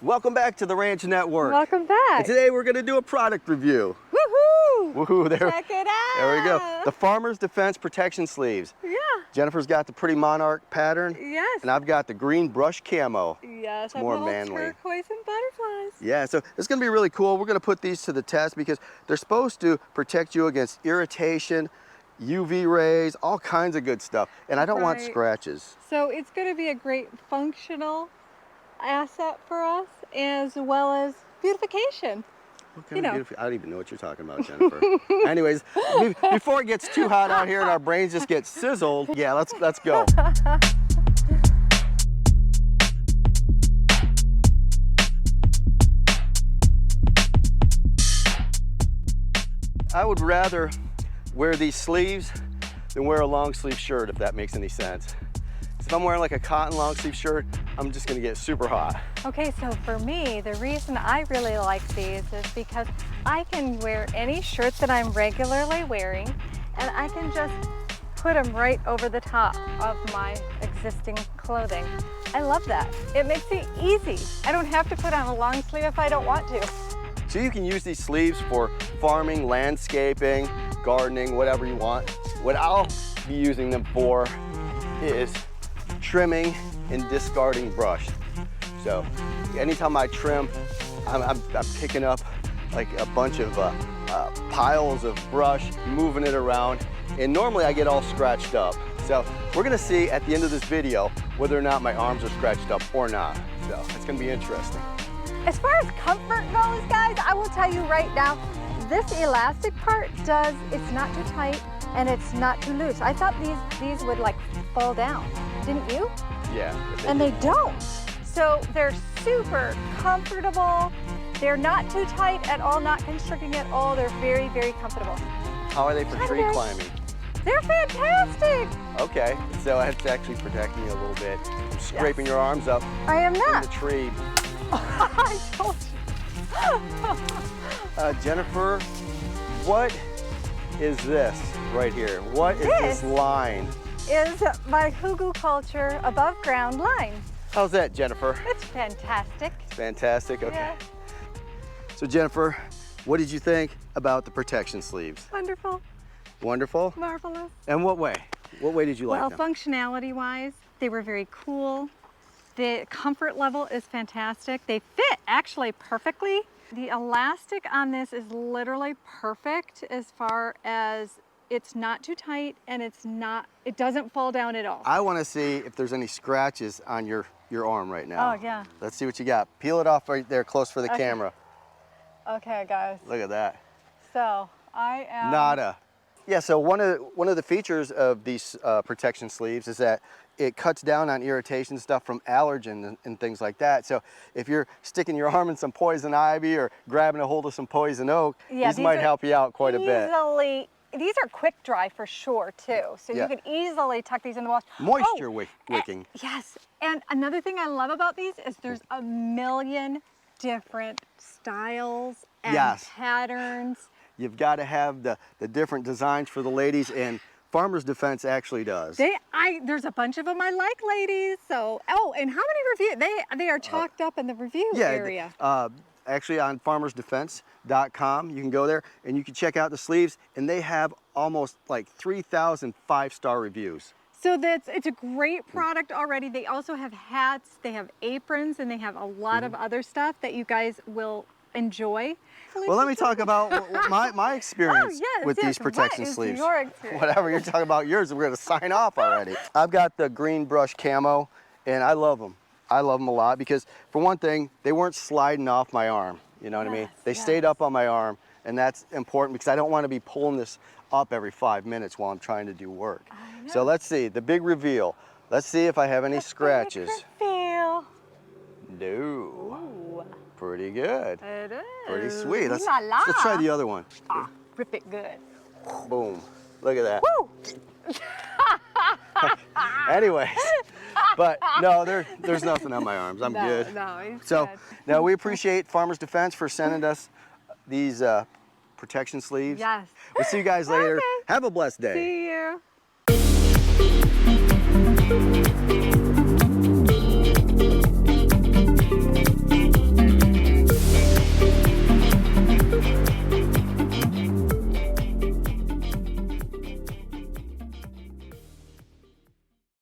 Welcome back to the Ranch Network. Welcome back. And today we're going to do a product review. Woohoo! Woohoo! Check it out. There we go. The Farmer's Defense Protection Sleeves. Yeah. Jennifer's got the pretty monarch pattern. Yes. And I've got the green brush camo. Yes. It's more manly. Turquoise and butterflies. Yeah, so it's going to be really cool. We're going to put these to the test because they're supposed to protect you against irritation, UV rays, all kinds of good stuff. And I don't want scratches. So it's going to be a great functional asset for us as well as beautification. I don't even know what you're talking about, Jennifer. Anyways, before it gets too hot out here and our brains just get sizzled, yeah, let's go. I would rather wear these sleeves than wear a long sleeve shirt, if that makes any sense. If I'm wearing like a cotton long sleeve shirt, I'm just gonna get super hot. Okay, so for me, the reason I really like these is because I can wear any shirt that I'm regularly wearing, and I can just put them right over the top of my existing clothing. I love that. It makes it easy. I don't have to put on a long sleeve if I don't want to. So you can use these sleeves for farming, landscaping, gardening, whatever you want. What I'll be using them for is trimming and discarding brush. So anytime I trim, I'm picking up like a bunch of piles of brush, moving it around, and normally I get all scratched up. So we're gonna see at the end of this video whether or not my arms are scratched up or not. So it's gonna be interesting. As far as comfort goes, guys, I will tell you right now, this elastic part it's not too tight and it's not too loose. I thought these would like fall down, didn't you? Yeah. And they don't. So they're super comfortable. They're not too tight at all, not constricting at all. They're very, very comfortable. How are they for tree climbing? They're fantastic. Okay, so it's actually protecting you a little bit. Scraping your arms up. I am not. In the tree. I told you. Jennifer, what is this right here? What is this line? Is my hugelkultur above ground line. How's that, Jennifer? It's fantastic. It's fantastic, okay. Yeah. So Jennifer, what did you think about the protection sleeves? Wonderful. Wonderful? Marvelous. And what way? What way did you like them? Well, functionality-wise, they were very cool. The comfort level is fantastic. They fit actually perfectly. The elastic on this is literally perfect as far as it's not too tight and it doesn't fall down at all. I want to see if there's any scratches on your arm right now. Oh, yeah. Let's see what you got. Peel it off right there close for the camera. Okay, guys. Look at that. So I am... Nada. Yeah, so one of the features of these protection sleeves is that it cuts down on irritation stuff from allergens and things like that. So if you're sticking your arm in some poison ivy or grabbing a hold of some poison oak, these might help you out quite a bit. These are quick dry for sure too. So you can easily tuck these in the wash. Moisture-wicking. Yes, and another thing I love about these is there's a million different styles and patterns. You've got to have the different designs for the ladies, and Farmer's Defense actually does. There's a bunch of them I like, ladies. So, and how many reviews? They are chalked up in the review area. Actually on farmersdefense.com, you can go there and you can check out the sleeves, and they have almost like 3,000 5-star reviews. So it's a great product already. They also have hats, they have aprons, and they have a lot of other stuff that you guys will enjoy. Well, let me talk about my experience with these protection sleeves. Your experience? Whatever you're talking about yours, we're going to sign off already. I've got the green brush camo, and I love them. I love them a lot because, for one thing, they weren't sliding off my arm. You know what I mean? They stayed up on my arm, and that's important because I don't want to be pulling this up every 5 minutes while I'm trying to do work. So let's see, the big reveal. Let's see if I have any scratches. Reveal. No. Ooh. Pretty good. It is. Pretty sweet. Let's try the other one. Rip it good. Boom. Look at that. Woo! Anyways, but no, there's nothing on my arms. I'm good. No, so good. now we appreciate Farmer's Defense for sending us these protection sleeves. Yes. We'll see you guys later. Okay. Have a blessed day. See you.